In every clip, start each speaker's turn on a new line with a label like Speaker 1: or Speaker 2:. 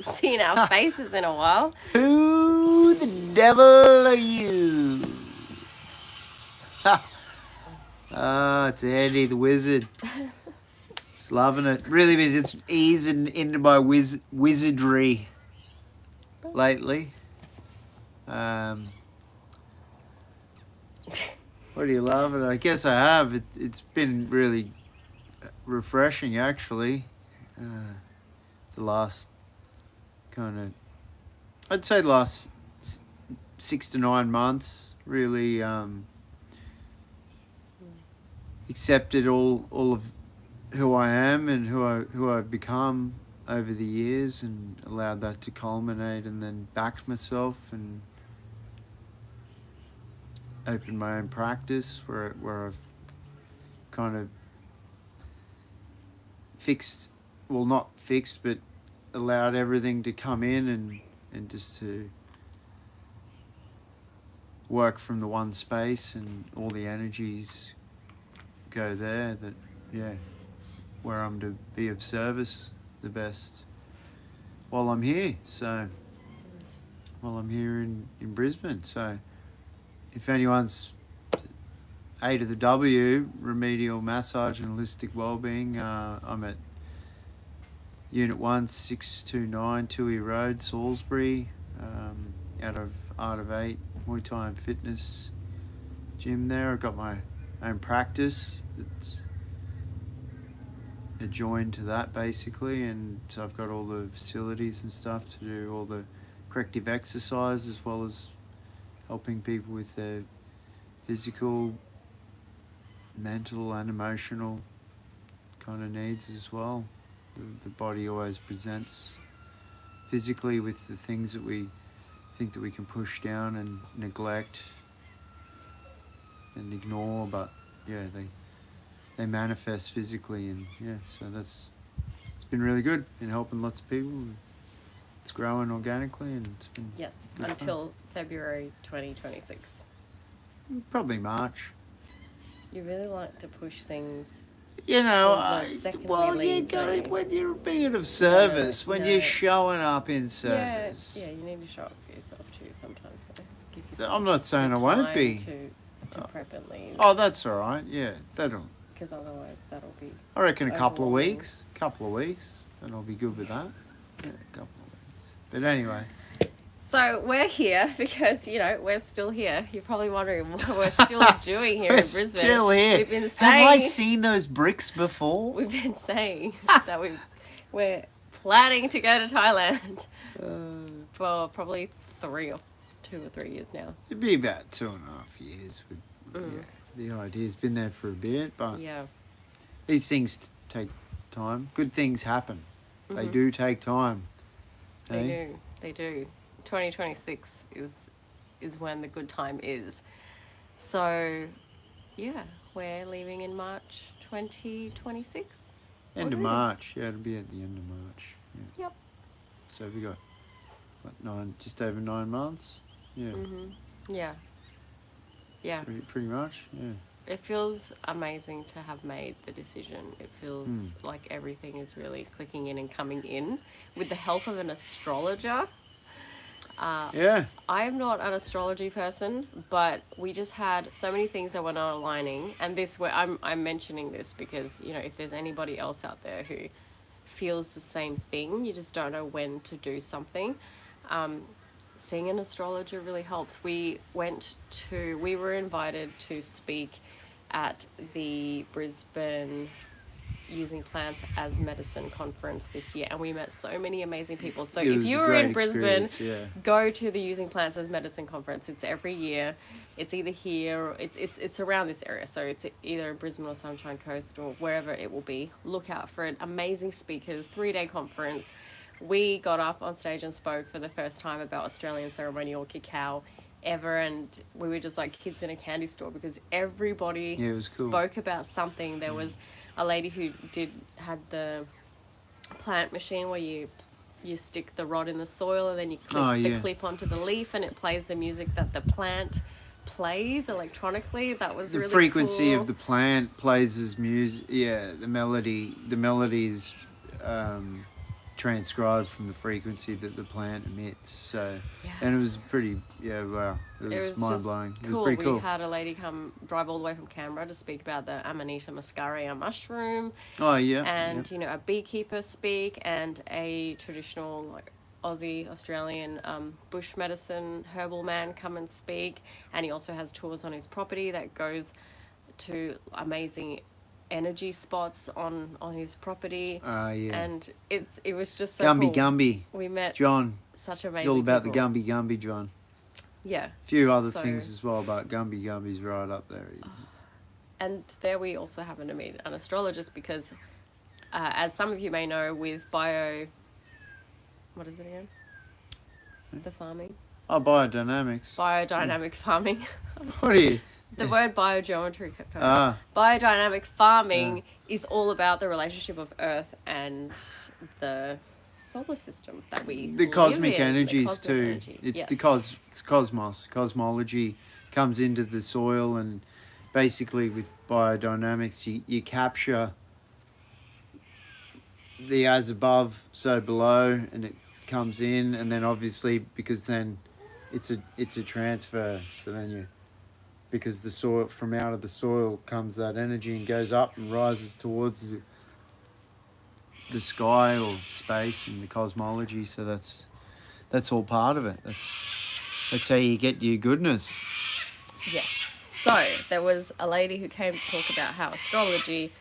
Speaker 1: seen our faces in a while.
Speaker 2: Who the devil are you? It's Andy the Wizard. Just loving it. Really been just easing into my wizardry lately. What are you laughing at? I guess I have. It's been really refreshing, actually. The last I'd say the last 6 to 9 months, really accepted all of who I am and who I've become over the years, and allowed that to culminate, and then backed myself and opened my own practice where I've kind of not fixed, but allowed everything to come in and just to work from the one space, and all the energies go there, that where I'm to be of service the best while I'm here. So while I'm here in Brisbane. So if anyone's A to the W, remedial massage and holistic wellbeing, I'm at Unit 1, 629 Tui Road, Salisbury, out of Art of 8 Muay Thai and Fitness gym there. I've got my own practice that's adjoined to that, basically, and so I've got all the facilities and stuff to do all the corrective exercise, as well as helping people with their physical, mental and emotional kind of needs as well. The body always presents physically with the things that we think that we can push down and neglect and ignore, but they manifest physically, and so it's been really good in helping lots of people. It's growing organically, and it's been
Speaker 1: Until February 2026.
Speaker 2: Probably March.
Speaker 1: You really like to push things.
Speaker 2: You know,
Speaker 1: you
Speaker 2: got when you're being of service, when you're showing up in service.
Speaker 1: Yeah, you need to show up for yourself too sometimes. So give yourself
Speaker 2: I'm not saying I won't be.
Speaker 1: To prep and leave.
Speaker 2: Oh, that's all right. Yeah, that'll.
Speaker 1: Because otherwise, that'll be.
Speaker 2: I reckon a couple of weeks, and I'll be good with that. Yeah, a couple of weeks. But anyway.
Speaker 1: So we're here because, we're still here. You're probably wondering what we're still doing here in Brisbane.
Speaker 2: Still here.
Speaker 1: We've been saying,
Speaker 2: have I seen those bricks before?
Speaker 1: We've been saying that we're planning to go to Thailand for probably 2 or 3 years now.
Speaker 2: It'd be about 2.5 years. The idea's been there for a bit, but these things take time. Good things happen. Mm-hmm. They do take time.
Speaker 1: They do. 2026 is when the good time is. So, we're leaving in March 2026.
Speaker 2: End of March. Yeah, it'll be at the end of March. Yeah.
Speaker 1: Yep.
Speaker 2: So we got, just over 9 months? Yeah.
Speaker 1: Mm-hmm. Yeah.
Speaker 2: Pretty much, yeah.
Speaker 1: It feels amazing to have made the decision. It feels like everything is really clicking in and coming in with the help of an astrologer. I'm not an astrology person, but we just had so many things that were not aligning, and I'm mentioning this because if there's anybody else out there who feels the same thing, you just don't know when to do something. Seeing an astrologer really helps. We were invited to speak at the Brisbane Using Plants as Medicine conference this year, and we met so many amazing people. So if you're in Brisbane, go to the Using Plants as Medicine conference. It's every year. It's either here or it's around this area. So it's either Brisbane or Sunshine Coast or wherever it will be. Look out for it. Amazing speakers, 3-day conference. We got up on stage and spoke for the first time about Australian ceremonial cacao ever, and we were just like kids in a candy store because everybody spoke about something. There was a lady who had the plant machine where you stick the rod in the soil and then you clip the clip onto the leaf and it plays the music that the plant plays electronically. That was really cool. The
Speaker 2: frequency of the plant plays as music. Yeah, the melodies transcribed from the frequency that the plant emits. So,
Speaker 1: Yeah.
Speaker 2: and it was pretty, wow, it was
Speaker 1: just
Speaker 2: mind blowing. It was
Speaker 1: cool.
Speaker 2: pretty cool.
Speaker 1: We had a lady drive all the way from Canberra to speak about the Amanita muscaria mushroom.
Speaker 2: Oh yeah,
Speaker 1: And,
Speaker 2: yeah.
Speaker 1: you know, a beekeeper speak and a traditional, like, Aussie, Australian bush medicine herbal man come and speak. And he also has tours on his property that goes to amazing energy spots on his property.
Speaker 2: Yeah.
Speaker 1: And it was just so
Speaker 2: Gumby
Speaker 1: cool.
Speaker 2: Gumby.
Speaker 1: We met
Speaker 2: John.
Speaker 1: such amazing
Speaker 2: It's all about
Speaker 1: people.
Speaker 2: the Gumby Gumby, John.
Speaker 1: Yeah.
Speaker 2: A few other
Speaker 1: So-
Speaker 2: things as well, but Gumby Gumby's right up there.
Speaker 1: And there we also happen to meet an astrologist because, as some of you may know, with what is it again? The farming?
Speaker 2: Oh, biodynamics.
Speaker 1: Biodynamic farming.
Speaker 2: What are you?
Speaker 1: The word biogeometry kept coming.
Speaker 2: Ah,
Speaker 1: Biodynamic farming is all about the relationship of Earth and the solar system that we
Speaker 2: the
Speaker 1: live
Speaker 2: cosmic
Speaker 1: in, the
Speaker 2: energies
Speaker 1: cosmic
Speaker 2: too.
Speaker 1: energy.
Speaker 2: It's
Speaker 1: Yes.
Speaker 2: it's cosmos. Cosmology comes into the soil, and basically with biodynamics, you capture the as above, so below, and it comes in, and then obviously because then it's a transfer. So then because the soil from out of the soil comes that energy and goes up and rises towards the sky or space and the cosmology. So that's all part of it. That's how you get your goodness.
Speaker 1: Yes. So there was a lady who came to talk about how astrology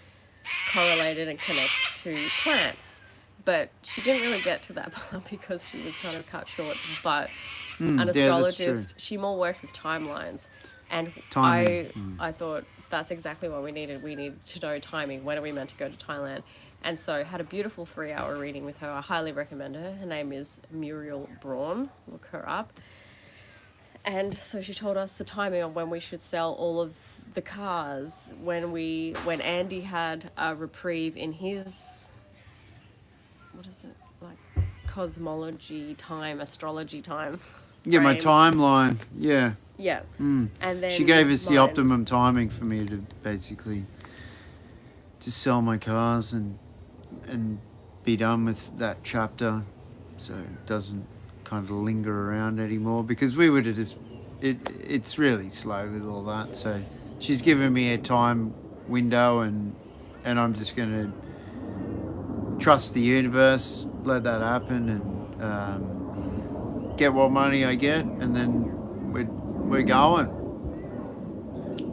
Speaker 1: correlated and connects to plants. But she didn't really get to that part because she was kind of cut short. But an
Speaker 2: yeah, that's
Speaker 1: astrologist, she more worked with timelines. And
Speaker 2: Timing.
Speaker 1: I thought that's exactly what we needed. We needed to know timing. When are we meant to go to Thailand? And so had a beautiful 3-hour reading with her. I highly recommend her. Her name is Muriel Braun. Look her up. And so she told us the timing of when we should sell all of the cars. When Andy had a reprieve in his, what is it, like cosmology time, astrology time.
Speaker 2: Yeah, my
Speaker 1: frame.
Speaker 2: timeline. Yeah.
Speaker 1: Yeah.
Speaker 2: Mm.
Speaker 1: And then
Speaker 2: She gave us the
Speaker 1: mine.
Speaker 2: optimum timing for me to basically just sell my cars and be done with that chapter, so it doesn't kind of linger around anymore, because we would have just it's really slow with all that. So she's given me a time window, and I'm just going to trust the universe, let that happen, and get what money I get, and then we're going.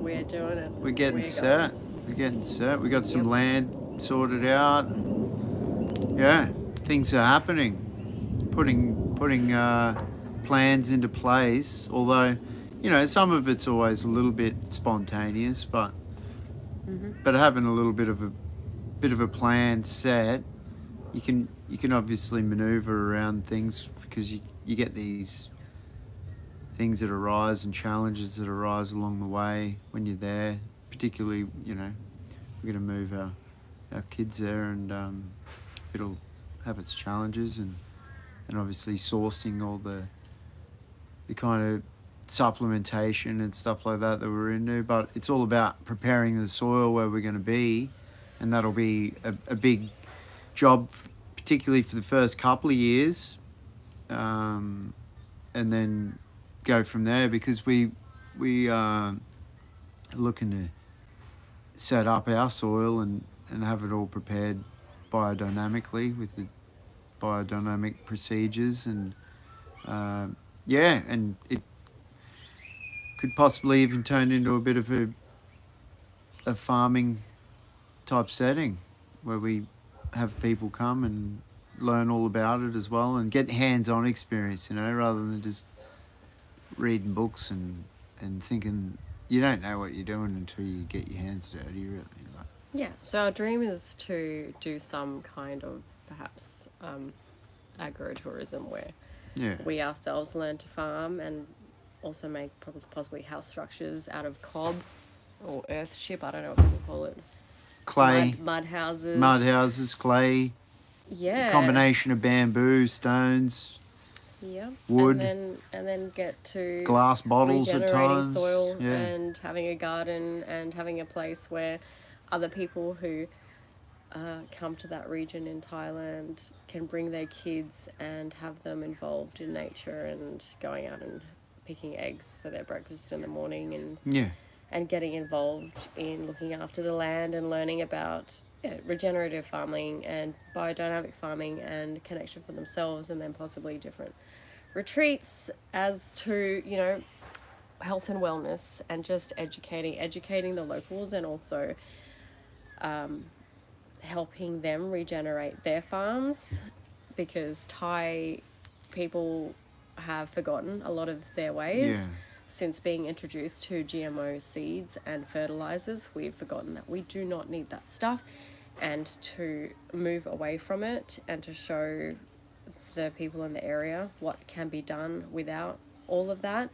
Speaker 1: We're doing it.
Speaker 2: We're getting
Speaker 1: We're
Speaker 2: set.
Speaker 1: going.
Speaker 2: We're getting set. We got some
Speaker 1: Yep.
Speaker 2: land sorted out. Yeah, things are happening. Putting plans into place. Although, some of it's always a little bit spontaneous, but having a little bit of a plan set, you can obviously maneuver around things, because you get these things that arise and challenges that arise along the way when you're there. Particularly, we're going to move our kids there, and it'll have its challenges, and obviously sourcing all the kind of supplementation and stuff like that we're into. But it's all about preparing the soil where we're going to be, and that'll be a big job, particularly for the first couple of years, and then go from there, because we are looking to set up our soil and have it all prepared biodynamically with the biodynamic procedures, and and it could possibly even turn into a bit of a farming type setting, where we have people come and learn all about it as well, and get hands-on experience, rather than just reading books and thinking you don't know what you're doing until you get your hands dirty, really.
Speaker 1: Yeah. So our dream is to do some kind of perhaps agro-tourism where we ourselves learn to farm and also make possibly house structures out of cob or earth chip. I don't know what people call it.
Speaker 2: Clay.
Speaker 1: Mud houses.
Speaker 2: Mud houses, clay.
Speaker 1: Yeah.
Speaker 2: A combination of bamboo, stones.
Speaker 1: Yeah.
Speaker 2: Wood.
Speaker 1: And then get to
Speaker 2: glass bottles at
Speaker 1: regenerating
Speaker 2: times.
Speaker 1: soil
Speaker 2: Yeah.
Speaker 1: and having a garden and having a place where other people who come to that region in Thailand can bring their kids and have them involved in nature and going out and picking eggs for their breakfast in the morning
Speaker 2: Yeah.
Speaker 1: and getting involved in looking after the land and learning about regenerative farming and biodynamic farming and connection for themselves, and then possibly different retreats as to, you know, health and wellness, and just educating the locals, and also helping them regenerate their farms, because Thai people have forgotten a lot of their ways.
Speaker 2: Yeah.
Speaker 1: Since being introduced to GMO seeds and fertilizers, we've forgotten that we do not need that stuff, and to move away from it and to show the people in the area what can be done without all of that,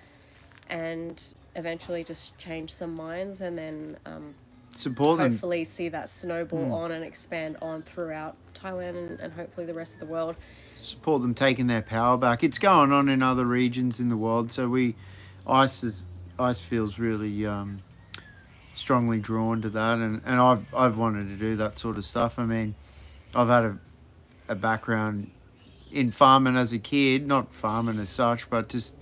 Speaker 1: and eventually just change some minds, and then
Speaker 2: Support them.
Speaker 1: hopefully see that snowball on and expand on throughout Thailand, and hopefully the rest of the world.
Speaker 2: Support them taking their power back. It's going on in other regions in the world. So ice feels really strongly drawn to that, and I've wanted to do that sort of stuff. I mean, I've had a background in farming as a kid, not farming as such, but just,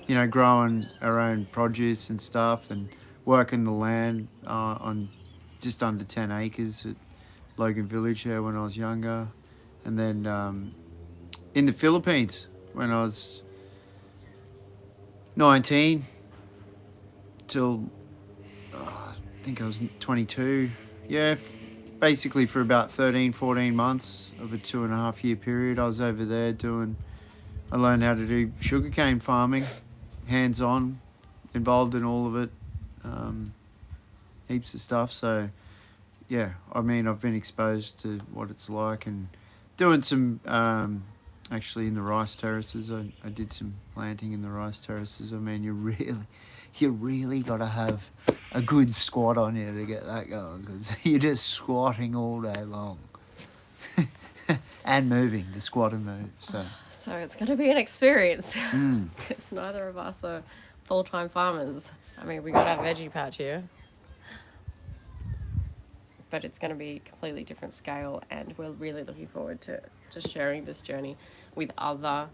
Speaker 2: you know, growing our own produce and stuff, and working the land on just under 10 acres at Logan Village there when I was younger. And then in the Philippines when I was 19 till I think I was 22. Yeah, basically for about 13, 14 months of a 2.5 year period, I was over there I learned how to do sugarcane farming, hands-on, involved in all of it, heaps of stuff. So, yeah, I mean, I've been exposed to what it's like, and doing some, actually in the rice terraces, I did some planting in the rice terraces. I mean, you really got to have a good squat on you to get that going, because you're just squatting all day long. And moving, the squat and move.
Speaker 1: So it's going to be an experience, because neither of us are full-time farmers. I mean, we got our veggie patch here, but it's going to be a completely different scale, and we're really looking forward to just sharing this journey with other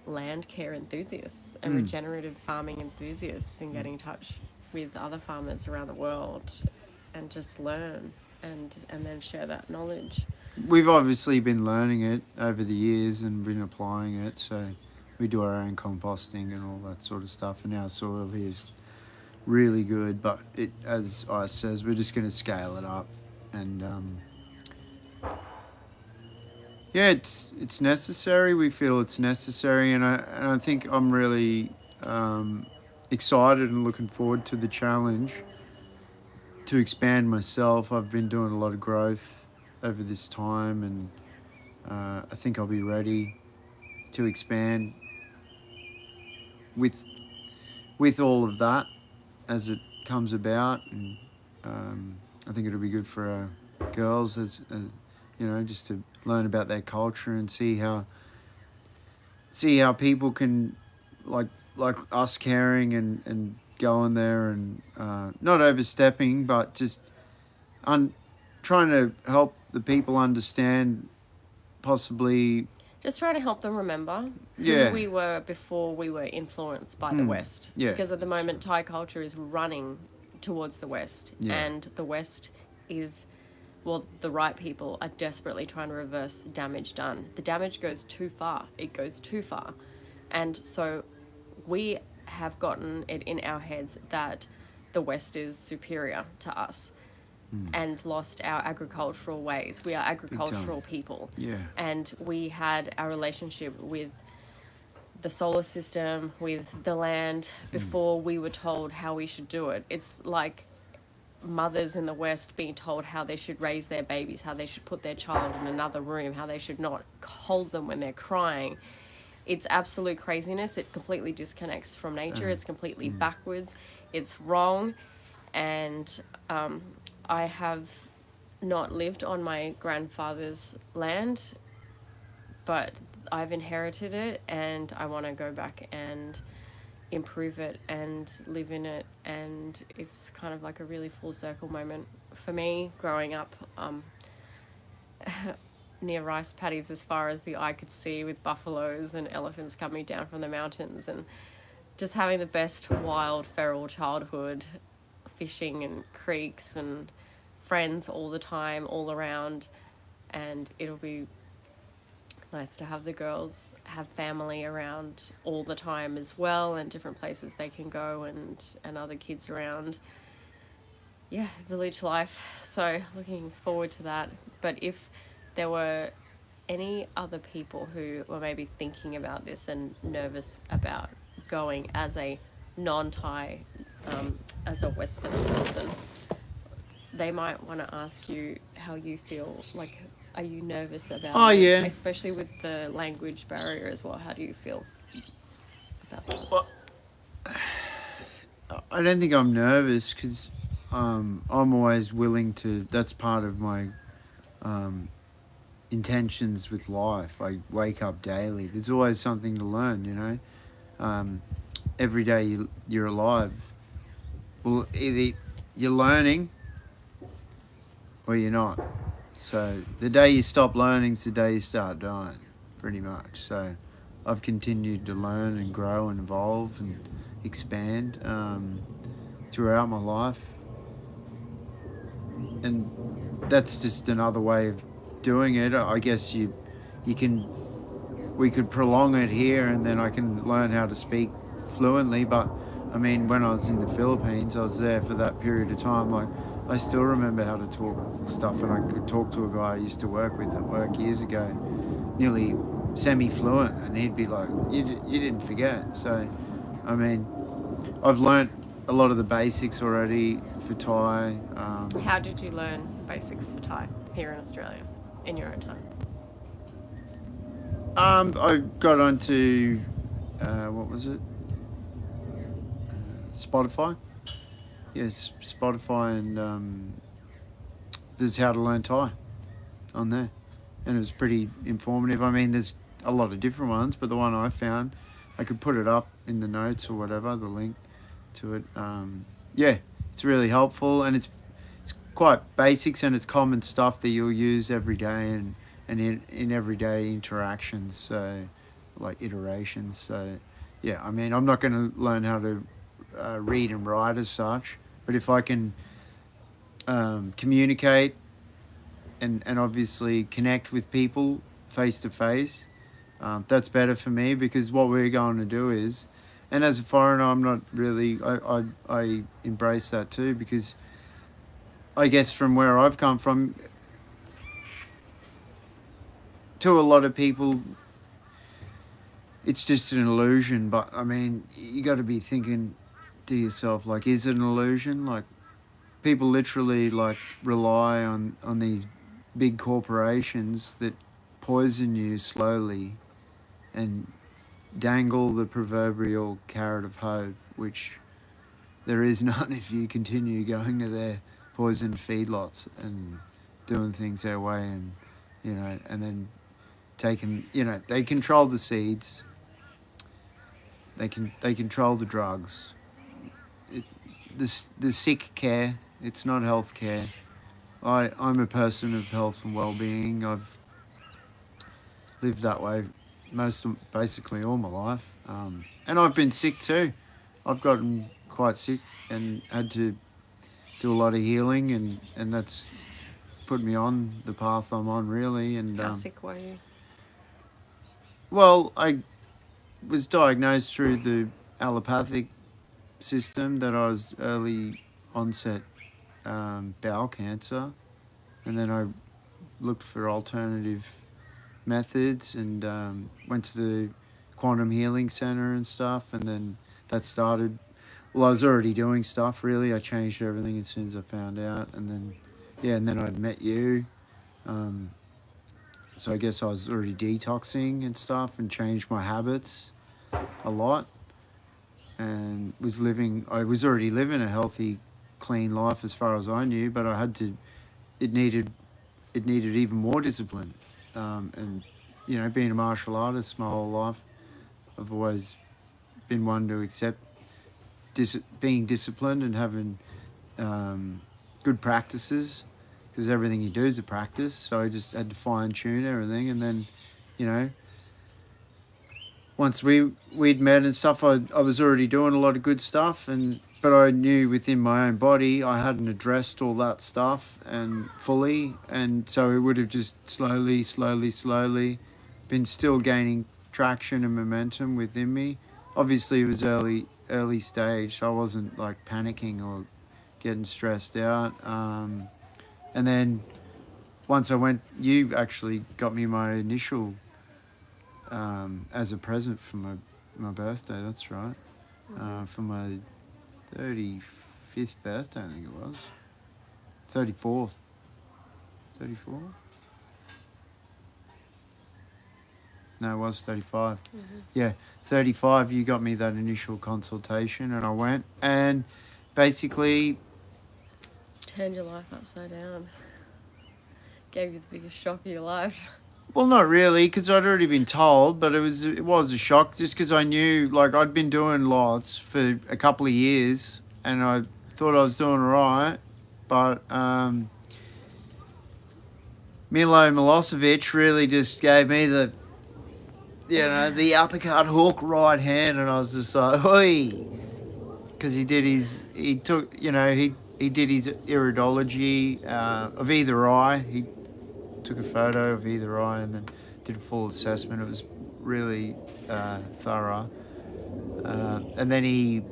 Speaker 1: land care enthusiasts and regenerative farming enthusiasts, and getting in touch with other farmers around the world and just learn and then share that knowledge.
Speaker 2: We've obviously been learning it over the years and been applying it, so we do our own composting and all that sort of stuff, and our soil here is really good, but as Ice says, we're just going to scale it up, and yeah, it's necessary. We feel it's necessary, and I think I'm really excited and looking forward to the challenge to expand myself. I've been doing a lot of growth over this time, and I think I'll be ready to expand with all of that as it comes about, and I think it'll be good for our girls as you know, just to learn about their culture and see how people can like us caring and going there and not overstepping, but just trying to help the people understand, possibly
Speaker 1: Just trying to help them remember
Speaker 2: Yeah.
Speaker 1: who we were before we were influenced by the West.
Speaker 2: Yeah,
Speaker 1: Because at the
Speaker 2: that's
Speaker 1: moment, Thai culture is running towards the West.
Speaker 2: Yeah.
Speaker 1: And the West is, well, the right people are desperately trying to reverse the damage done. The damage goes too far. It goes too far. And so we have gotten it in our heads that the West is superior to us, and lost our agricultural ways. We are agricultural people.
Speaker 2: Yeah.
Speaker 1: And we had our relationship with the solar system, with the land, before we were told how we should do it. It's like mothers in the West being told how they should raise their babies, how they should put their child in another room, how they should not hold them when they're crying. It's absolute craziness. It completely disconnects from nature. It's completely backwards. It's wrong. And I have not lived on my grandfather's land, but I've inherited it, and I want to go back and improve it and live in it. And it's kind of like a really full circle moment for me growing up near rice paddies as far as the eye could see, with buffaloes and elephants coming down from the mountains, and just having the best wild feral childhood, fishing and creeks and friends all the time, all around. And it'll be nice to have the girls have family around all the time as well, and different places they can go, and other kids around. Yeah, village life. So looking forward to that. But if there were any other people who were maybe thinking about this and nervous about going as a non-Thai, as a Western person, they might want to ask you how you feel. Like, are you nervous about
Speaker 2: Oh,
Speaker 1: it?
Speaker 2: yeah.
Speaker 1: Especially with the language barrier as well. How do you feel about that?
Speaker 2: Well, I don't think I'm nervous because I'm always willing to. That's part of my intentions with life. I wake up daily. There's always something to learn, you know. Every day you're alive. Well, either you're learning or you're not. So the day you stop learning is the day you start dying, pretty much. So I've continued to learn and grow and evolve and expand throughout my life. And that's just another way of doing it. I guess we could prolong it here, and then I can learn how to speak fluently. But I mean, when I was in the Philippines, I was there for that period of time. Like, I still remember how to talk stuff, and I could talk to a guy I used to work with at work years ago, nearly semi-fluent, and he'd be like, you didn't forget. So, I mean, I've learnt a lot of the basics already for Thai.
Speaker 1: How did you learn basics for Thai here in Australia in your own time?
Speaker 2: I got onto, what was it? Spotify. Yes, Spotify, and there's how to learn Thai on there, and it was pretty informative. I mean, there's a lot of different ones, but the one I found, I could put it up in the notes or whatever, the link to it. Yeah, it's really helpful, and it's quite basics, and it's common stuff that you'll use every day and in everyday interactions, so like iterations. So yeah, I mean, I'm not going to learn how to read and write as such, but if I can communicate and obviously connect with people face to face, that's better for me, because what we're going to do is, and as a foreigner, I'm not really, I embrace that too, because I guess from where I've come from, to a lot of people, it's just an illusion. But I mean, you got to be thinking to yourself, like, is it an illusion? Like, people literally like rely on these big corporations that poison you slowly and dangle the proverbial carrot of hope, which there is none if you continue going to their poisoned feedlots and doing things their way, and and then taking, they control the seeds, they control the drugs, the sick care. It's not health care. I'm a person of health and well-being. I've lived that way basically all my life, and I've been sick too. I've gotten quite sick and had to do a lot of healing, and that's put me on the path I'm on, really. And
Speaker 1: How sick were you?
Speaker 2: well, I was diagnosed through the allopathic system that I was early onset bowel cancer, and then I looked for alternative methods and went to the quantum healing center and stuff, and then that started. Well, I was already doing stuff, really. I changed everything as soon as I found out, and then and then I'd met you. So I guess I was already detoxing and stuff, and changed my habits a lot, and I was already living a healthy, clean life as far as I knew, but I had to. It needed even more discipline, and being a martial artist my whole life, I've always been one to accept being disciplined and having good practices because everything you do is a practice. So I just had to fine tune everything, and then, you know, once we'd met and stuff, I was already doing a lot of good stuff, but I knew within my own body I hadn't addressed all that stuff and fully, and so it would have just slowly been still gaining traction and momentum within me. Obviously, it was early stage, so I wasn't like panicking or getting stressed out. And then once I went, you actually got me my initial as a present for my birthday. That's right, for my 35th birthday, I think it was. 34th. 34? No, it was 35. Yeah, 35, you got me that initial consultation, and I went, and basically,
Speaker 1: Turned your life upside down. Gave you the biggest shock of your life.
Speaker 2: well, not really, because I'd already been told, but it was a shock, just because I knew, like, I'd been doing lots for a couple of years, and I thought I was doing all right, but Milo Milosevic really just gave me the uppercut hook right hand, and I was just like, oi, because he did his iridology of either eye. He took a photo of either eye and then did a full assessment. It was really thorough. And then he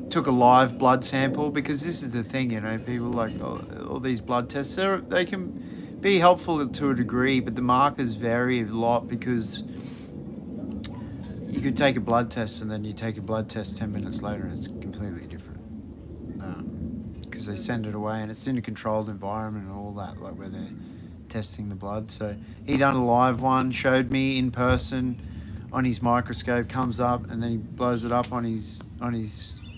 Speaker 2: took a live blood sample, because this is the thing, people like all these blood tests, they can be helpful to a degree, but the markers vary a lot, because you could take a blood test and then you take a blood test 10 minutes later and it's completely different. Because they send it away and it's in a controlled environment and all that, like where they're testing the blood. So he done a live one, showed me in person on his microscope, comes up and then he blows it up on his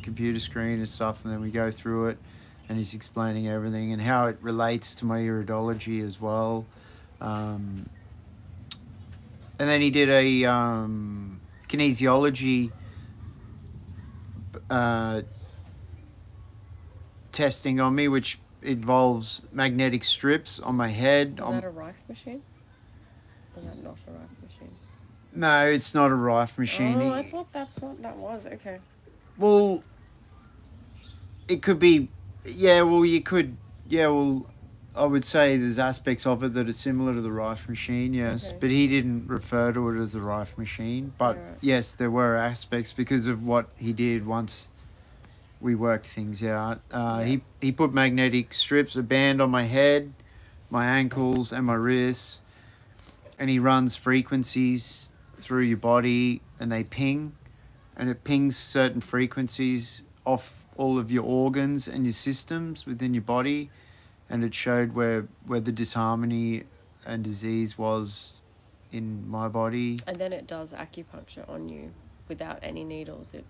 Speaker 2: computer screen and stuff, and then we go through it and he's explaining everything and how it relates to my iridology as well. And then he did a kinesiology testing on me, which involves magnetic strips on my head.
Speaker 1: Is that a Rife machine? Or is that not a Rife machine?
Speaker 2: No, it's not a Rife machine.
Speaker 1: Oh, I thought that's what that was. Okay.
Speaker 2: Well, it could be. Yeah, well, you could. Yeah, well, I would say there's aspects of it that are similar to the Rife machine, yes.
Speaker 1: Okay.
Speaker 2: But he didn't refer to it as the Rife machine. But
Speaker 1: Right.
Speaker 2: yes, there were aspects because of what he did once we worked things out. He put magnetic strips, a band on my head, my ankles, and my wrists. And he runs frequencies through your body, and they ping. And it pings certain frequencies off all of your organs and your systems within your body, and it showed where the disharmony and disease was in my body.
Speaker 1: And then it does acupuncture on you without any needles. It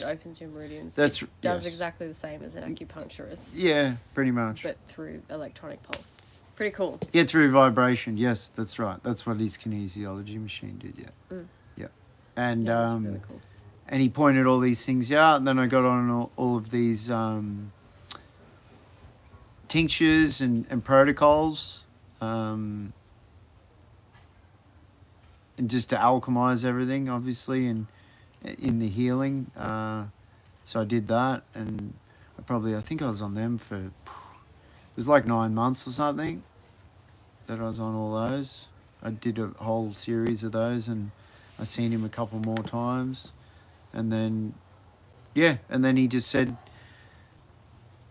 Speaker 1: opens your meridians. It does exactly the same as an acupuncturist.
Speaker 2: Yeah, pretty much.
Speaker 1: But through electronic pulse. Pretty cool.
Speaker 2: Yeah, through vibration. Yes, that's right. That's what his kinesiology machine did. Yeah. Yeah. And
Speaker 1: that's really cool.
Speaker 2: And he pointed all these things out, and then I got on all of these tinctures and protocols, and just to alchemize everything, obviously, and in the healing. So I did that, and I think I was on them for, it was like 9 months or something that I was on all those. I did a whole series of those, and I seen him a couple more times. And then he just said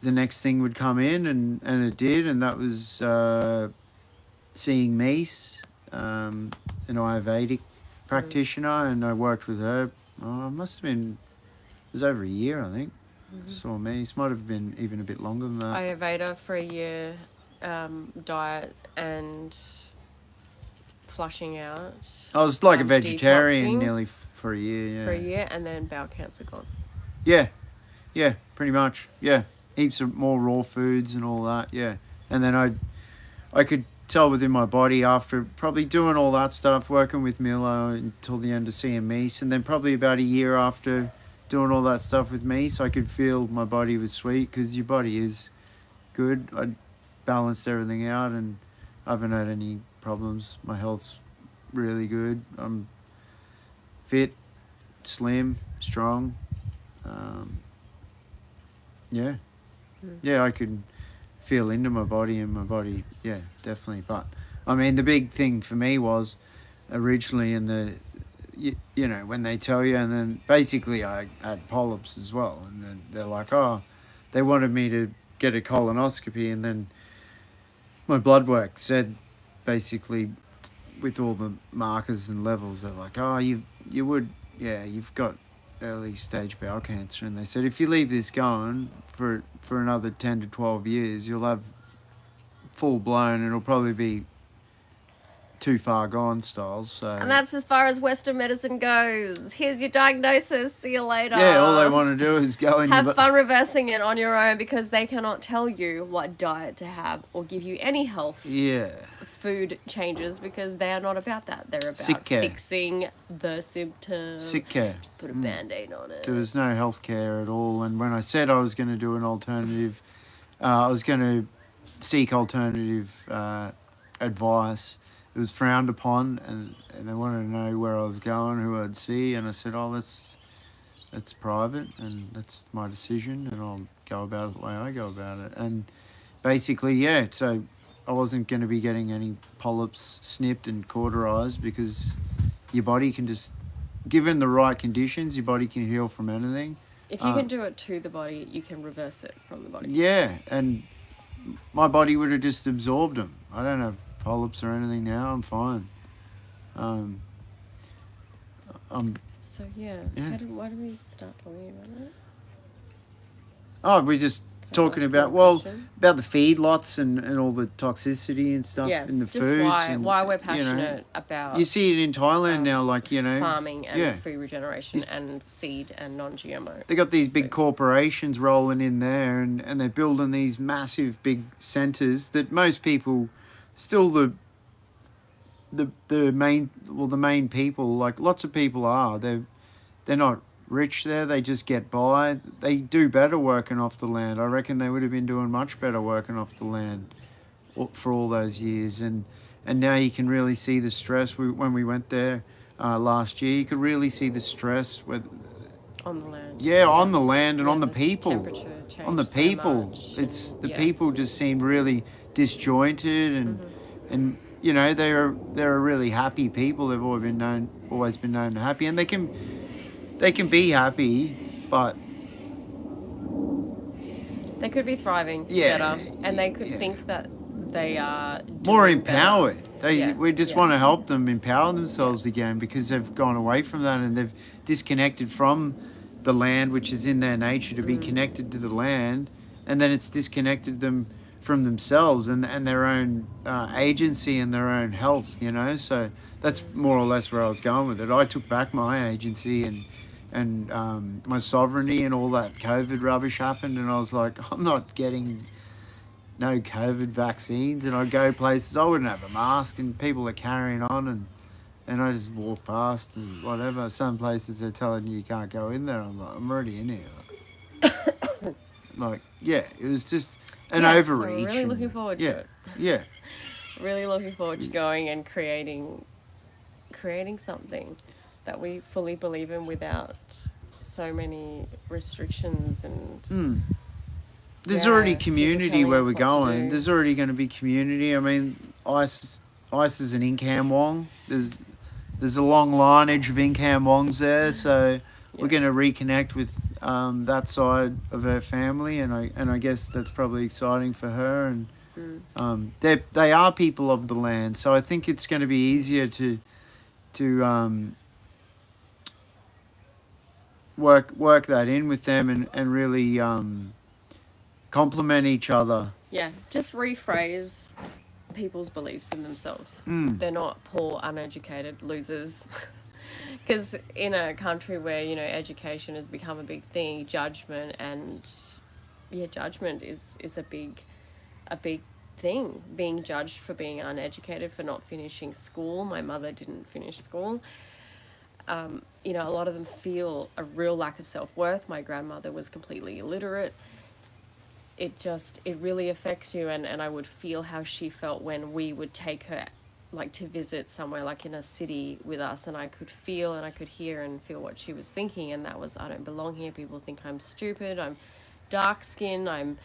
Speaker 2: the next thing would come in, and it did, and that was seeing Mies, an Ayurvedic practitioner, and I worked with her. Oh, it must have been, it was over a year, I think. Saw Mies, might have been even a bit longer than that.
Speaker 1: Ayurveda for a year, diet and flushing out.
Speaker 2: I was like a vegetarian
Speaker 1: detoxing
Speaker 2: nearly for a year, yeah.
Speaker 1: For a year, and then bowel cancer gone.
Speaker 2: Yeah, pretty much, yeah. Heaps of more raw foods and all that, yeah. And then I could tell within my body after probably doing all that stuff, working with Milo until the end of seeing Mies, and then probably about a year after doing all that stuff with Mies, I could feel my body was sweet, because your body is good. balanced everything out, and I haven't had any problems. My health's really good. I'm fit, slim, strong. Um, yeah,
Speaker 1: Mm.
Speaker 2: yeah, I could feel into my body, and my body, yeah, definitely. But I mean, the big thing for me was originally in the, you know, when they tell you, and then basically I had polyps as well, and then they're like, oh, they wanted me to get a colonoscopy, and then my blood work said basically with all the markers and levels, they're like, oh, you would, yeah, you've got early stage bowel cancer, and they said if you leave this going for another 10 to 12 years, you'll have full blown. It'll probably be too far gone styles. So
Speaker 1: And that's as far as Western medicine goes. Here's your diagnosis. See you later.
Speaker 2: yeah, all they want to do is go and
Speaker 1: Have fun reversing it on your own because they cannot tell you what diet to have or give you any health
Speaker 2: yeah.
Speaker 1: food changes because they are not about that. They're about
Speaker 2: Sick care.
Speaker 1: fixing the symptom.
Speaker 2: Sick care.
Speaker 1: Just put a band-aid on it.
Speaker 2: There was no health care at all. And when I said I was going to do an alternative, I was going to seek alternative advice. It was frowned upon, and they wanted to know where I was going, who I'd see, and I said, oh, that's private, and that's my decision, and I'll go about it the way I go about it. And basically, yeah, so I wasn't going to be getting any polyps snipped and cauterized because your body can just, given the right conditions, your body can heal from anything.
Speaker 1: If you can do it to the body, you can reverse it from the body.
Speaker 2: Yeah, and my body would have just absorbed them. I don't have polyps or anything now. I'm fine.
Speaker 1: So yeah.
Speaker 2: Yeah.
Speaker 1: Why did we start talking about that?
Speaker 2: Oh, we're just talking
Speaker 1: Ask
Speaker 2: about,
Speaker 1: one
Speaker 2: well,
Speaker 1: question.
Speaker 2: about the feedlots and all the toxicity and stuff
Speaker 1: Yeah,
Speaker 2: in the
Speaker 1: just
Speaker 2: foods.
Speaker 1: why
Speaker 2: and,
Speaker 1: we're
Speaker 2: you know,
Speaker 1: passionate about
Speaker 2: You see it in Thailand now, like, you know.
Speaker 1: farming and
Speaker 2: yeah.
Speaker 1: food regeneration and seed and non-GMO.
Speaker 2: They got these big corporations rolling in there, and they're building these massive big centres that most people, still the main people, like lots of people are, they're not rich there, they just get by. They do better working off the land. I reckon they would have been doing much better working off the land for all those years, and now you can really see the stress. When we went there last year, you could really see the stress with
Speaker 1: On the land.
Speaker 2: yeah, on the land and
Speaker 1: Yeah,
Speaker 2: on the people.
Speaker 1: temperature changed
Speaker 2: On the
Speaker 1: so
Speaker 2: people,
Speaker 1: much,
Speaker 2: it's
Speaker 1: and
Speaker 2: the
Speaker 1: yeah.
Speaker 2: people just seemed really disjointed, and you know they're a really happy people. They've always been known to happy, and they can be happy, but
Speaker 1: They could be thriving
Speaker 2: Yeah,
Speaker 1: better, and they could
Speaker 2: yeah.
Speaker 1: think that they are
Speaker 2: more
Speaker 1: doing better.
Speaker 2: empowered. We just
Speaker 1: yeah.
Speaker 2: want to help them empower themselves again because they've gone away from that and they've disconnected from the land, which is in their nature to be connected to the land, and then it's disconnected them from themselves and their own agency and their own health. You know, so that's more or less where I was going with it. I took back my agency and my sovereignty, and all that COVID rubbish happened, and I was like, I'm not getting no COVID vaccines, and I'd go places, I wouldn't have a mask, and people are carrying on, and I just walk past and whatever. Some places they're telling you can't go in there. I'm like, I'm already in here. Like, yeah, it was just an
Speaker 1: Yeah,
Speaker 2: overreach.
Speaker 1: So we're really
Speaker 2: and-
Speaker 1: looking forward
Speaker 2: yeah,
Speaker 1: to it.
Speaker 2: Yeah,
Speaker 1: Really looking forward to going and creating something that we fully believe in without so many restrictions and
Speaker 2: There's
Speaker 1: Yeah,
Speaker 2: already
Speaker 1: people
Speaker 2: community
Speaker 1: telling
Speaker 2: where
Speaker 1: us
Speaker 2: we're
Speaker 1: what to
Speaker 2: going.
Speaker 1: do.
Speaker 2: There's already going to be community. I mean, Ice is an Inkham Wong. There's a long lineage of Inkham Wongs there, so we're going to reconnect with that side of her family, and I guess that's probably exciting for her. And they are people of the land, so I think it's going to be easier to work that in with them and really complement each other.
Speaker 1: yeah, just rephrase people's beliefs in themselves. They're not poor, uneducated losers. Because in a country where, you know, education has become a big thing, judgment is a big thing. Being judged for being uneducated, for not finishing school. My mother didn't finish school. You know, a lot of them feel a real lack of self-worth. My grandmother was completely illiterate. it really affects you. And I would feel how she felt when we would take her like to visit somewhere like in a city with us, and I could feel and I could hear and feel what she was thinking, and that was, I don't belong here, people think I'm stupid, I'm dark skinned, I'm,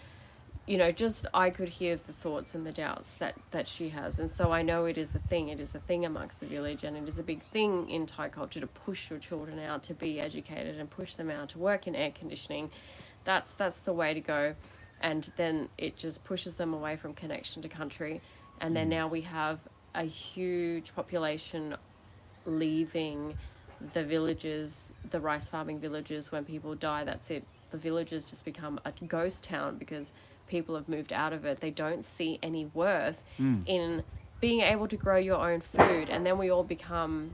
Speaker 1: just I could hear the thoughts and the doubts that she has. And so I know it is a thing. It is a thing amongst the village, and it is a big thing in Thai culture to push your children out to be educated and push them out to work in air conditioning. That's the way to go. And then it just pushes them away from connection to country. And then now we have a huge population leaving the villages, the rice farming villages. When people die, that's it. The villages just become a ghost town because people have moved out of it. They don't see any worth in being able to grow your own food. And then we all become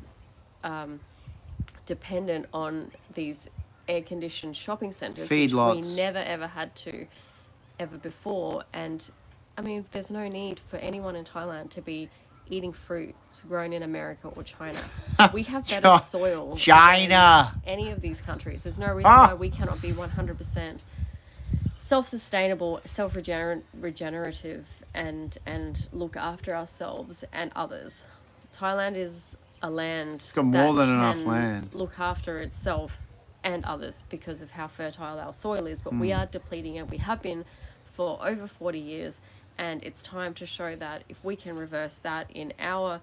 Speaker 1: dependent on these air-conditioned shopping centres, which we never, ever had to ever before. And, I mean, there's no need for anyone in Thailand to be eating fruits grown in America or China. We have better soil
Speaker 2: China
Speaker 1: than any of these countries. There's no reason why we cannot be 100% self-sustainable, self-regenerative, and look after ourselves and others. Thailand is a land
Speaker 2: it's got more than enough land.
Speaker 1: Look after itself and others because of how fertile our soil is, but we are depleting it. We have been for over 40 years, and it's time to show that if we can reverse that in our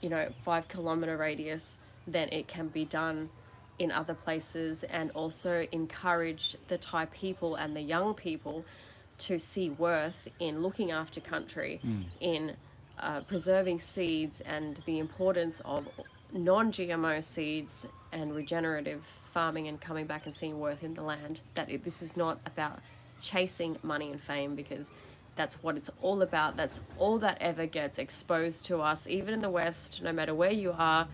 Speaker 1: 5-kilometer radius, then it can be done in other places, and also encourage the Thai people and the young people to see worth in looking after country, in preserving seeds, and the importance of non-GMO seeds and regenerative farming, and coming back and seeing worth in the land. This is not about chasing money and fame, because that's what it's all about. That's all that ever gets exposed to us, even in the West. No matter where you are,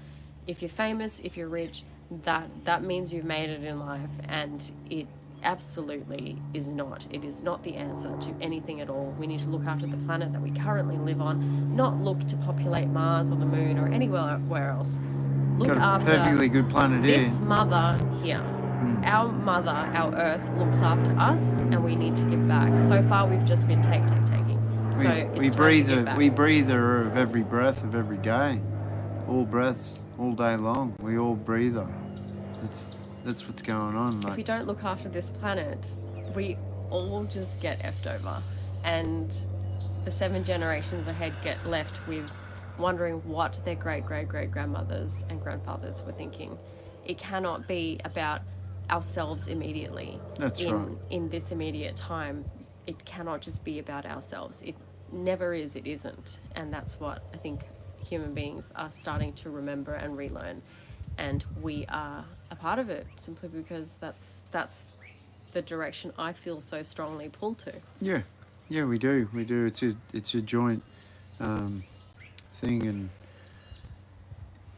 Speaker 1: if you're famous, if you're rich, that means you've made it in life, and it absolutely is not. It is not the answer to anything at all. We need to look after the planet that we currently live on, not look to populate Mars or the moon or anywhere else. Look after
Speaker 2: perfectly good planet
Speaker 1: this mother here. Our mother, our earth, looks after us, and we need to give back. So far, we've just been taking. So
Speaker 2: we breathe her of every breath of every day, all breaths, all day long. We all breathe her. That's what's going on.
Speaker 1: If we don't look after this planet, we all just get effed over, and the 7 generations ahead get left with wondering what their great-great-great-grandmothers and grandfathers were thinking. It cannot be about ourselves immediately.
Speaker 2: That's right.
Speaker 1: In this immediate time, it cannot just be about ourselves. It never is. It isn't. And that's what I think human beings are starting to remember and relearn. And we are a part of it, simply because that's the direction I feel so strongly pulled to.
Speaker 2: Yeah, we do. It's a joint thing, and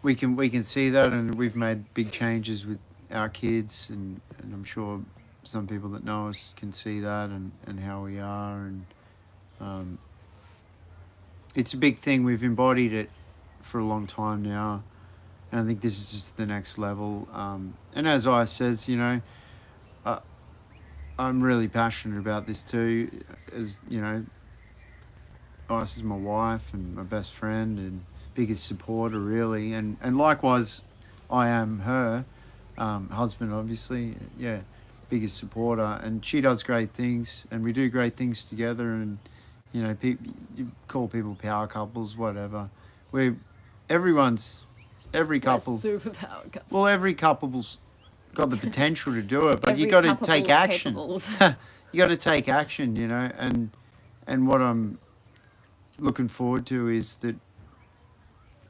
Speaker 2: we can see that, and we've made big changes with our kids, and I'm sure some people that know us can see that, and how we are, and it's a big thing. We've embodied it for a long time now, and I think this is just the next level. And as I says, I'm really passionate about this too. As Ice is my wife and my best friend and biggest supporter, really, and likewise, I am her husband, obviously. Yeah, biggest supporter, and she does great things, and we do great things together. And you call people power couples, whatever. Every couple.
Speaker 1: Super power couple.
Speaker 2: Well, every couple's got the potential to do it, but you got to take action. You got to take action, and what I'm looking forward to is that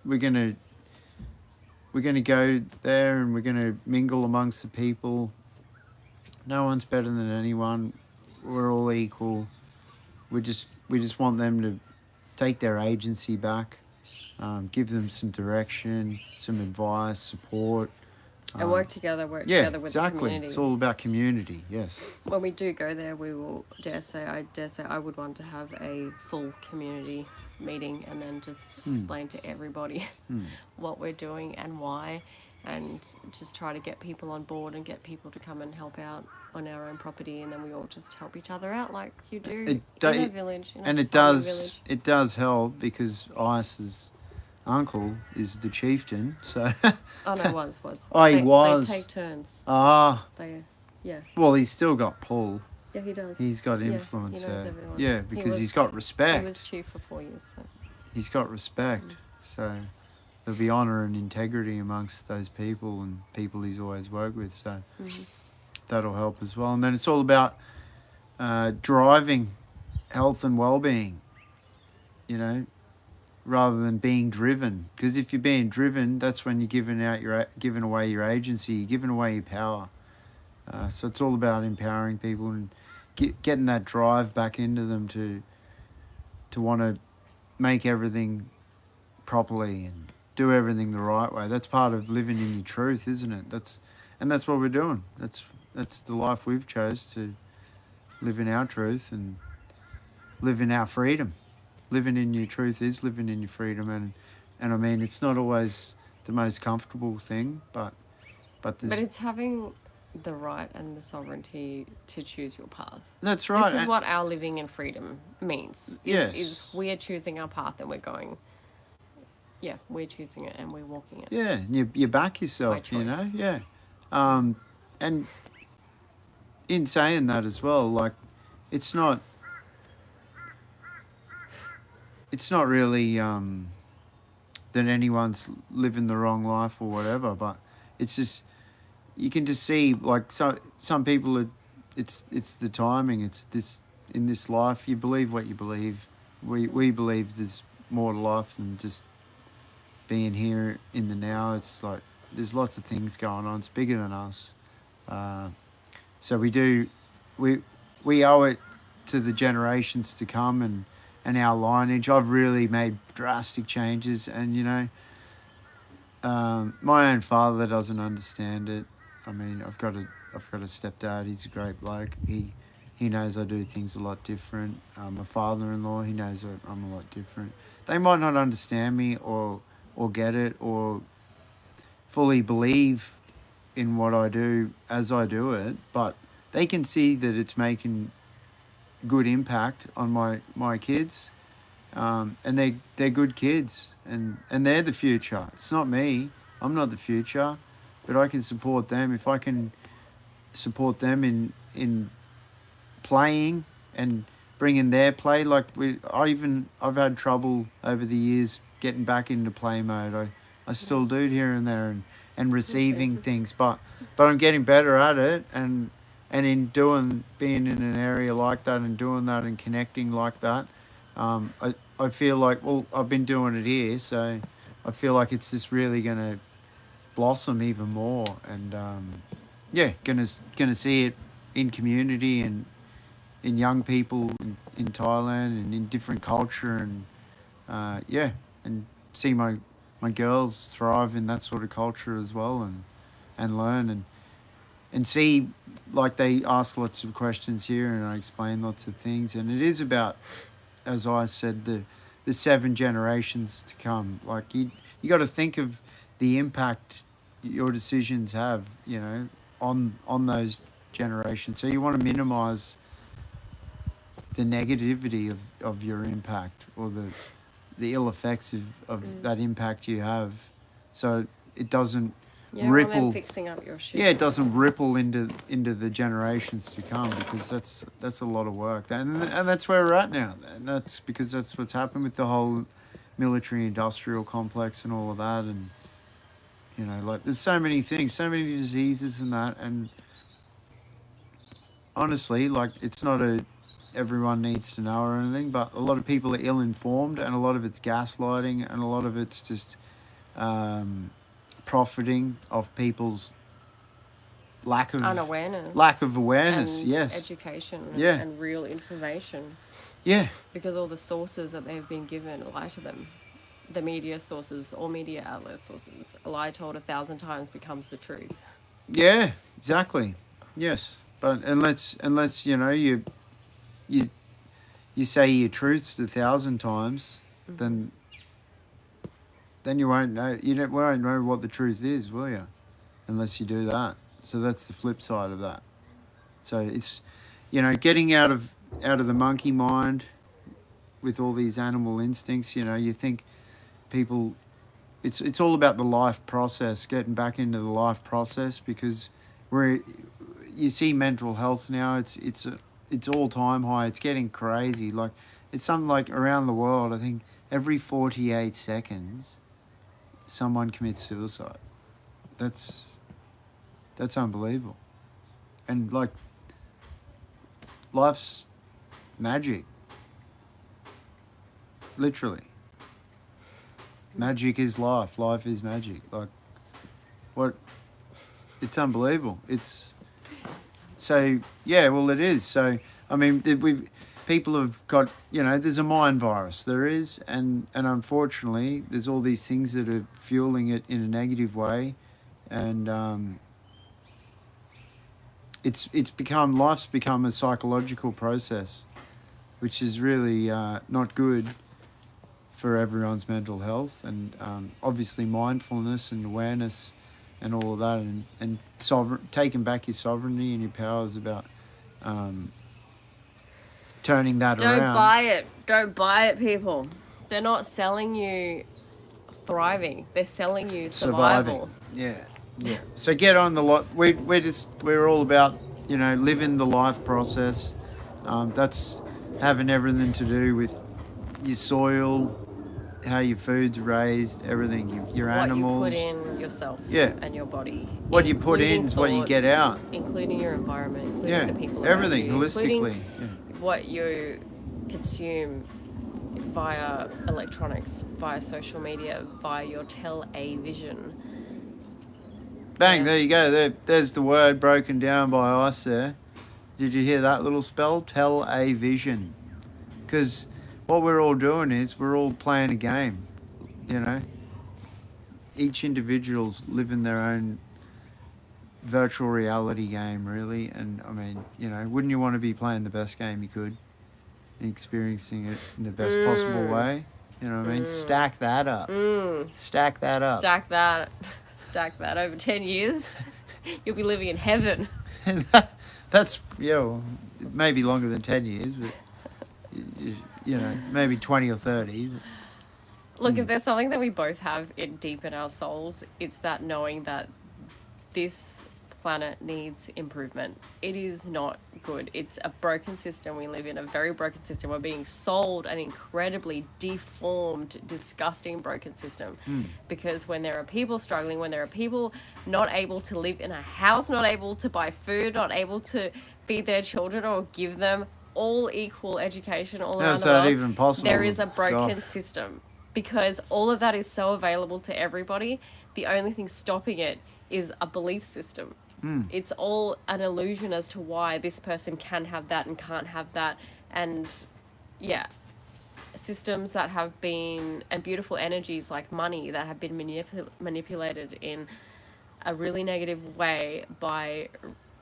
Speaker 2: we're gonna go there, and we're gonna mingle amongst the people. No one's better than anyone. We're all equal. We just want them to take their agency back, give them some direction, some advice, support.
Speaker 1: And work together with the community.
Speaker 2: It's all about community, yes.
Speaker 1: When we do go there, we will, I dare say I would want to have a full community meeting, and then just explain to everybody what we're doing and why, and just try to get people on board and get people to come and help out on our own property, and then we all just help each other out like you do in a village, in
Speaker 2: and
Speaker 1: a
Speaker 2: it
Speaker 1: farming
Speaker 2: does
Speaker 1: village.
Speaker 2: it does help because Ice's uncle is the chieftain, so
Speaker 1: Oh no, was.
Speaker 2: Oh, he
Speaker 1: they,
Speaker 2: was.
Speaker 1: They take turns.
Speaker 2: ah
Speaker 1: They, yeah.
Speaker 2: well, he's still got pull.
Speaker 1: Yeah, he does.
Speaker 2: He's got
Speaker 1: Yeah,
Speaker 2: influence
Speaker 1: he knows
Speaker 2: there.
Speaker 1: everyone.
Speaker 2: Yeah, because he's got respect.
Speaker 1: He was chief for 4 years. So.
Speaker 2: He's got respect. So there'll be honour and integrity amongst those people and people he's always worked with. So that'll help as well. And then it's all about driving health and well-being, you know, rather than being driven. Because if you're being driven, that's when you're giving away your agency, you're giving away your power. So it's all about empowering people and getting that drive back into them to want to make everything properly and do everything the right way. That's part of living in your truth, isn't it? That's what we're doing. That's the life we've chose, to live in our truth and live in our freedom. Living in your truth is living in your freedom, and I mean, it's not always the most comfortable thing, but
Speaker 1: it's having the right and the sovereignty to choose your path.
Speaker 2: That's right.
Speaker 1: This is what our living in freedom means. Is we are choosing our path and we're going. Yeah, we're choosing it and we're walking it.
Speaker 2: Yeah, and you back yourself, you know. Yeah, and in saying that as well, like, it's not really that anyone's living the wrong life or whatever, but it's just, you can just see, like, some people are, it's the timing. It's this, in this life, you believe what you believe. We believe there's more to life than just being here in the now. It's like there's lots of things going on. It's bigger than us. So we owe it to the generations to come and our lineage. I've really made drastic changes, and you know, my own father doesn't understand it. I mean, I've got a stepdad. He's a great bloke. He knows I do things a lot different. My father-in-law, he knows I'm a lot different. They might not understand me or get it or fully believe in what I do as I do it, but they can see that it's making good impact on my kids, and they're good kids, and they're the future. It's not me. I'm not the future, but I can support them. If I can support them in playing and bringing their play, like I've had trouble over the years getting back into play mode. I still do it here and there, and receiving things, but I'm getting better at it, and in being in an area like that and doing that and connecting like that, I feel like, well, I've been doing it here, so I feel like it's just really gonna blossom even more, and gonna see it in community and in young people in Thailand and in different culture, and and see my girls thrive in that sort of culture as well, and learn and see, like, they ask lots of questions here and I explain lots of things, and it is about, as I said, the 7 generations to come. Like, you got to think of the impact your decisions have, you know, on those generations. So you want to minimize the negativity of your impact, or the ill effects of that impact you have, so it doesn't ripple.
Speaker 1: Fixing up your shit.
Speaker 2: Yeah, it doesn't ripple into the generations to come, because that's a lot of work, and that's where we're at now, and that's because that's what's happened with the whole military industrial complex and all of that, and you know, like, there's so many things, so many diseases and that, and honestly, like, it's not everyone needs to know or anything, but a lot of people are ill-informed, and a lot of it's gaslighting, and a lot of it's just profiting off people's lack of awareness,
Speaker 1: and
Speaker 2: yes,
Speaker 1: education,
Speaker 2: yeah,
Speaker 1: and real information.
Speaker 2: Yeah,
Speaker 1: because all the sources that they've been given lie to them. The media sources, all media outlet sources, a lie told 1,000 times becomes the truth.
Speaker 2: Yeah, exactly. Yes, but unless you know, you say your truths 1,000 times, then then you won't know. Won't know what the truth is, will you? Unless you do that. So that's the flip side of that. So it's, getting out of the monkey mind with all these animal instincts. You think people, it's all about the life process, getting back into the life process, because you see mental health now. It's all time high. It's getting crazy. Like, it's something like around the world. I think every 48 seconds, someone commits suicide. That's unbelievable. And like, life's magic. Literally. Magic is life. Life is magic. Like, what? It's unbelievable. It's so, yeah. Well, it is. So, I mean, people have got, there's a mind virus. There is, and unfortunately, there's all these things that are fueling it in a negative way, and life's become a psychological process, which is really not good for everyone's mental health, and obviously mindfulness and awareness and all of that, and taking back your sovereignty and your powers about turning that around.
Speaker 1: Don't buy it, people. They're not selling you thriving, they're selling you survival.
Speaker 2: Yeah. So get on the lot. We're all about, living the life process. That's having everything to do with your soil, how your food's raised, everything, your animals.
Speaker 1: What you put in yourself, and your body.
Speaker 2: What you put in is what you get out.
Speaker 1: Including your environment, including the people
Speaker 2: everything,
Speaker 1: around you,
Speaker 2: holistically.
Speaker 1: What you consume via electronics, via social media, via your television.
Speaker 2: Bang, there you go. There's the word broken down by us there. Did you hear that little spell? Television. Because what we're all doing is we're all playing a game, Each individual's living their own virtual reality game, really. And, I mean, wouldn't you want to be playing the best game you could? Experiencing it in the best possible way? You know what I mean? Stack that up. Stack that up.
Speaker 1: Stack that over 10 years. You'll be living in heaven.
Speaker 2: That's, well, maybe longer than 10 years, but, maybe 20 or 30. But,
Speaker 1: look, if there's something that we both have deep in our souls, it's that knowing that this planet needs improvement. It is not good. It's a broken system. We live in a very broken system. We're being sold an incredibly deformed, disgusting, broken system. Because when there are people struggling, when there are people not able to live in a house, not able to buy food, not able to feed their children or give them all equal education all around the world,
Speaker 2: even possible?
Speaker 1: There is a broken system. Because all of that is so available to everybody, the only thing stopping it is a belief system. It's all an illusion as to why this person can have that and can't have that. And systems that have been, and beautiful energies like money that have been manipulated in a really negative way by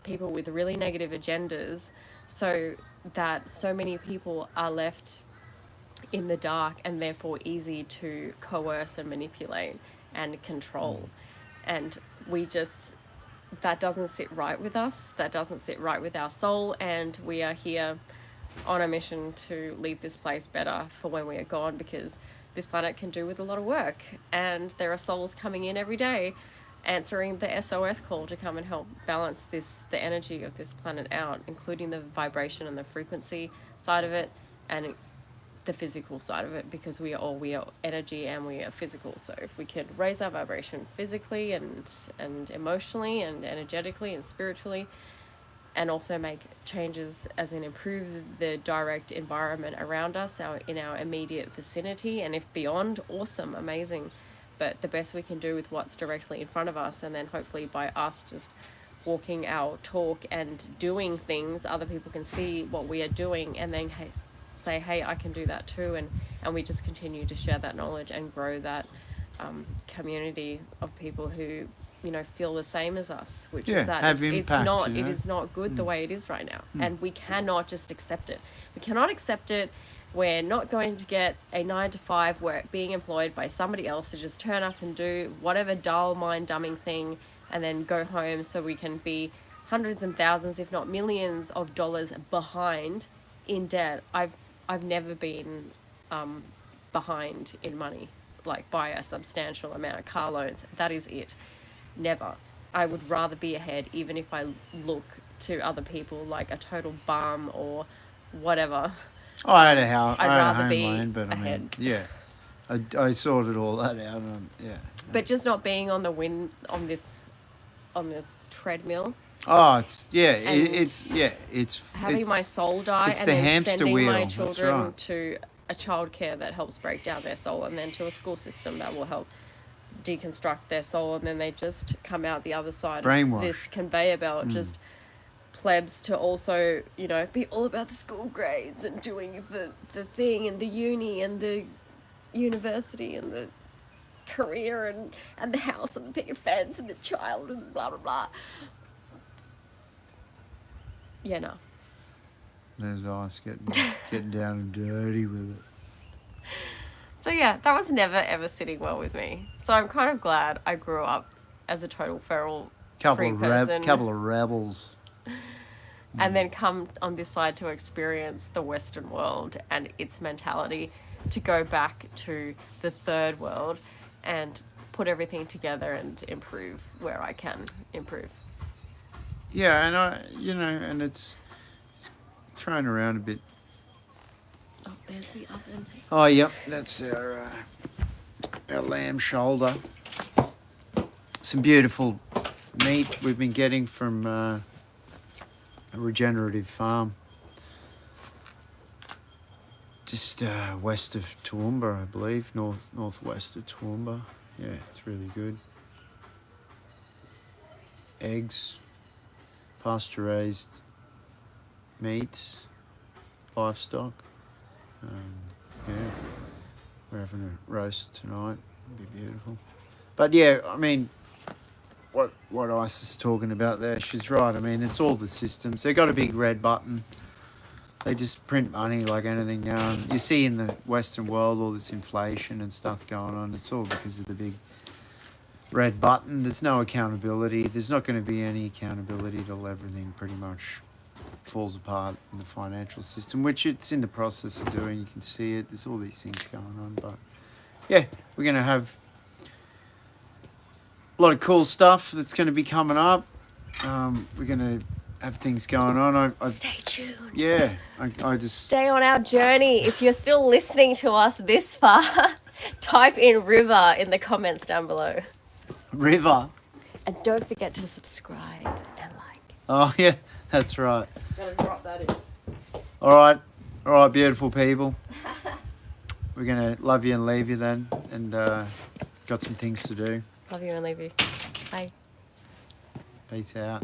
Speaker 1: people with really negative agendas, so that so many people are left in the dark and therefore easy to coerce and manipulate and control. And that doesn't sit right with us, that doesn't sit right with our soul, and we are here on a mission to leave this place better for when we are gone, because this planet can do with a lot of work, and there are souls coming in every day answering the SOS call to come and help balance the energy of this planet out, including the vibration and the frequency side of it, and the physical side of it, because we are energy and we are physical. So if we could raise our vibration physically and emotionally and energetically and spiritually, and also make changes as in improve the direct environment around us, in our immediate vicinity, and if beyond, awesome, amazing. But the best we can do with what's directly in front of us, and then hopefully by us just walking our talk and doing things, other people can see what we are doing and then say, hey, I can do that too, and we just continue to share that knowledge and grow that community of people who feel the same as us, which is that it is not good the way it is right now, and we cannot just accept it. We cannot accept it We're not going to get a 9 to 5 work being employed by somebody else to just turn up and do whatever dull mind-dumbing thing and then go home, so we can be hundreds and thousands, if not millions of dollars behind in debt. I've never been behind in money, like by a substantial amount. Car loans, that is it. Never. I would rather be ahead, even if I look to other people like a total bum or whatever.
Speaker 2: Oh, I had a house.
Speaker 1: I'd
Speaker 2: I had a
Speaker 1: rather
Speaker 2: home
Speaker 1: be
Speaker 2: loan, but I mean,
Speaker 1: ahead.
Speaker 2: yeah, I sorted all that out. Yeah.
Speaker 1: But just not being on the on this treadmill,
Speaker 2: Oh, it's yeah,
Speaker 1: And
Speaker 2: it's
Speaker 1: having my soul die,
Speaker 2: it's
Speaker 1: and
Speaker 2: the
Speaker 1: then
Speaker 2: hamster
Speaker 1: sending
Speaker 2: wheel.
Speaker 1: my
Speaker 2: That's
Speaker 1: children
Speaker 2: right.
Speaker 1: to a childcare that helps break down their soul, and then to a school system that will help deconstruct their soul, and then they just come out the other side
Speaker 2: Brainwash.
Speaker 1: of this conveyor belt, just plebs to also, be all about the school grades and doing the thing and the uni and the university and the career and the house and the picket fence and the child and blah blah blah. Yeah, no.
Speaker 2: There's us getting down and dirty with it.
Speaker 1: So yeah, that was never ever sitting well with me. So I'm kind of glad I grew up as a total feral free person,
Speaker 2: Couple of rebels.
Speaker 1: and then come on this side to experience the Western world and its mentality, to go back to the third world and put everything together and improve where I can improve.
Speaker 2: Yeah, and it's thrown around a bit.
Speaker 1: Oh, there's the oven.
Speaker 2: Oh, yep, that's our lamb shoulder. Some beautiful meat we've been getting from a regenerative farm just west of Toowoomba, I believe, northwest of Toowoomba. Yeah, it's really good. Eggs, pasture-raised meats, livestock. Yeah, we're having a roast tonight. It'll be beautiful. But yeah, I mean, what Isis is talking about there, she's right. I mean, it's all the systems. They've got a big red button. They just print money like anything now. And you see in the Western world all this inflation and stuff going on. It's all because of the big red button. There's no accountability. There's not going to be any accountability till everything pretty much falls apart in the financial system, which it's in the process of doing. You can see it. There's all these things going on. But yeah, we're going to have a lot of cool stuff that's going to be coming up. We're going to have things going on.
Speaker 1: Stay tuned.
Speaker 2: Yeah, I just...
Speaker 1: Stay on our journey. If you're still listening to us this far, type in River in the comments down below.
Speaker 2: River.
Speaker 1: And don't forget to subscribe and like.
Speaker 2: Oh, yeah, that's right.
Speaker 1: Gotta drop that in.
Speaker 2: All right, beautiful people. We're going to love you and leave you then, and got some things to do.
Speaker 1: Love you and leave you. Bye.
Speaker 2: Peace out.